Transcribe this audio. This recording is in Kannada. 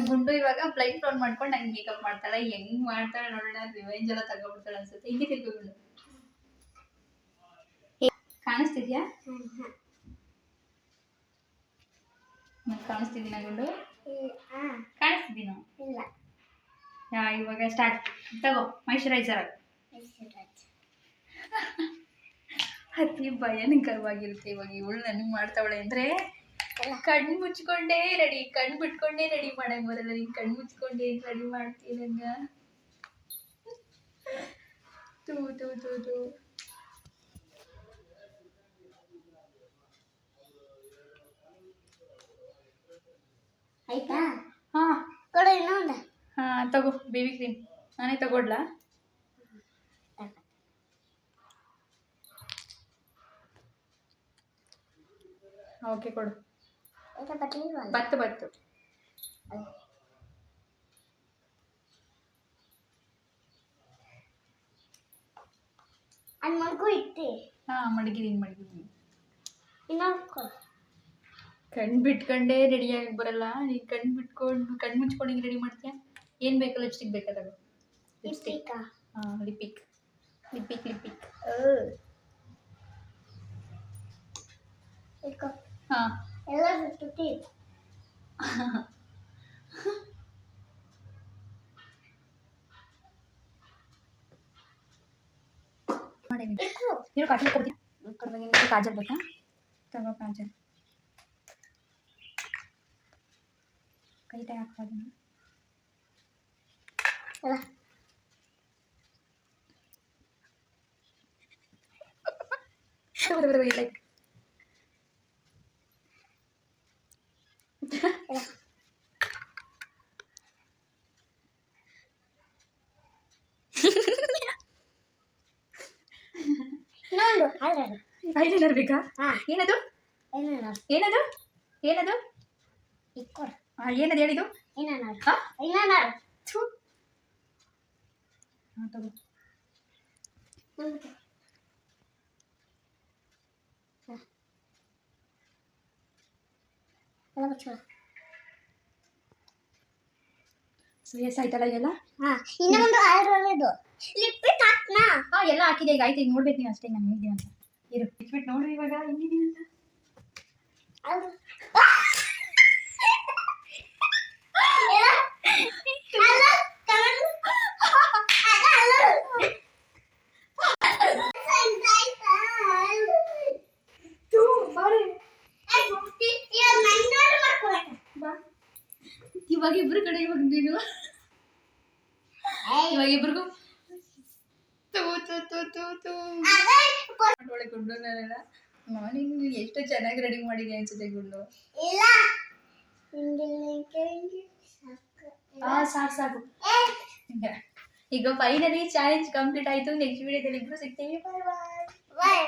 ಗುಂಡು ಇವಾಗ ಫ್ಲೈಟ್ ಟೋನ್ ಮಾಡ್ಕೊಂಡು ನಂಗೆ ಮೇಕಪ್ ಮಾಡ್ತಾಳೆ. ಹೆಂಗ್ ಮಾಡ್ತಾಳೆ ನೋಡೋಣ. ರಿವೆಂಜ್ ಎಲ್ಲ ತಗೊಬಿಡ್ತಾಳೆ ಅನ್ಸುತ್ತೆ. ಹಿಂಗೆ ತಿರ್ಗು ಗುಂಡು. ಕಾಣಿಸ್ತಿದ್ಯಾ? ಕಾಣಿಸ್ತಿದ್ದೀನ ಗುಂಡು? ಕಾಣಿಸ್ತಿದ್ದೀನ? ಇಲ್ಲ. ಇವಾಗ ಸ್ಟಾರ್ಟ್. ತಗೋ ಮಾಯಿಶ್ಚರೈಸರ್. ಅತಿ ಭಯಂಕರವಾಗಿರುತ್ತೆ. ಇವಾಗ ಇವಳು ನನಗೆ ಮಾಡ್ತಾವಳೆ ಅಂದರೆ ಕಣ್ಣು ಮುಚ್ಕೊಂಡೇ ರೆಡಿ, ಕಣ್ಣು ಬಿಟ್ಕೊಂಡೇ ರೆಡಿ ಮಾಡಂಗೆ ಬರಲ್ಲ. ನೀನು ಕಣ್ಣು ಮುಚ್ಕೊಂಡೇ ರೆಡಿ ಮಾಡ್ತೀನಿ ನಂಗೆ. ತೂ ತೂ ತೂ ತೂ ಆಯ್ತಾ? ಹಾಂ ಕೊಡು ಇನ್ನೊಂದು. ಹಾಂ ತಗೋ ಬೇಬಿ ಕ್ರೀಮ್. ನಾನೇ ತಗೊಡ್ಲಾ? ಓಕೆ ಕೊಡು. ಬತ್ತು ಬತ್ತು. ಅಲ್ಲಿ ಮಡಗು ಇಟ್ಟೆ. ಹಾಂ ಮಡಗಿದ್ದೀನಿ. ಇನ್ನೊಂದು ಕೊಡು. ಕಣ್ಣು ಬಿಟ್ಕೊಂಡೇ ರೆಡಿಯಾಗಿ ಬರಲ್ಲ. ನೀನು ಕಣ್ಣು ಮುಚ್ಕೊಂಡು ಹಿಂಗೆ ರೆಡಿ ಮಾಡ್ತೀಯ. ಏನು ಬೇಕು? ಲಿಪ್ಸ್ಟಿಕ್ ಬೇಕಾ? ತಗೋ ಲಿಪ್ಸ್ಟಿಕ್. ಹಾಂ ಲಿಪಿಕ್. ಹಾಂ ಎಲ್ಲ ಬಿಟ್ಟು ಇರೋ ಕಾಜಲ್ ಕೊಡ್ತೀನಿ. ಕಾಜಲ್ ಬೇಕಾ? ತಗೋ ಕಾಜಲ್. ಕೈ ಟೈ ಹಾಕೋದು. ಲೈಕ್ ಐಲೈನರ್ ಬೇಕಾ? ಏನದು? ಏನದು? ಏನದು ಹೇಳಿದು? ಹಾಂ ತಗೋ. ಸರಿಯಸ್ ಆಯ್ತಲ್ಲ ಇದೆಲ್ಲ? ಇನ್ನೊಂದು ಆಯುರ್ವೇದ ಲಿಪ್ಸ್ಟಿಕ್ ಹಾಕ್ನಾ? ಹಾಂ ಎಲ್ಲ ಹಾಕಿದೆ. ಈಗ ಆಯ್ತು. ಈಗ ನೋಡ್ಬೇಕು ನೀವು ಅಷ್ಟೇ ನಾನು ಹೇಗಿದ್ದೀನಿ ಅಂತ. ಇರು ಬಿಟ್ಬಿಟ್ಟು ನೋಡ್ರಿ ಇವಾಗ ಹೆಂಗಿದ್ದೀನಿ ಅಂತ. ಇವಾಗ ಇಬ್ರು ಕಡೆ ಇವಾಗ ನೀನು ಇವಾಗ ಇಬ್ರಿಗೂ ಒಳ್ಳೆ ಗುಂಡು ನಾನೆಲ್ಲ ಮಾರ್ನಿಂಗ್ ಎಷ್ಟು ಚೆನ್ನಾಗಿ ರೆಡಿ ಮಾಡಿದೆ ಅನ್ಸುತ್ತೆ ಗುಂಡು. ಸಾಕು. ಈಗ ಫೈನಲಿ ಚಾಲೆಂಜ್ ಕಂಪ್ಲೀಟ್ ಆಯ್ತು. ನೆಕ್ಸ್ಟ್ ವಿಡಿಯೋದಲ್ಲಿ ಇಬ್ರು ಸಿಗ್ತೀವಿ. ಬಾಯ್ ಬಾಯ್.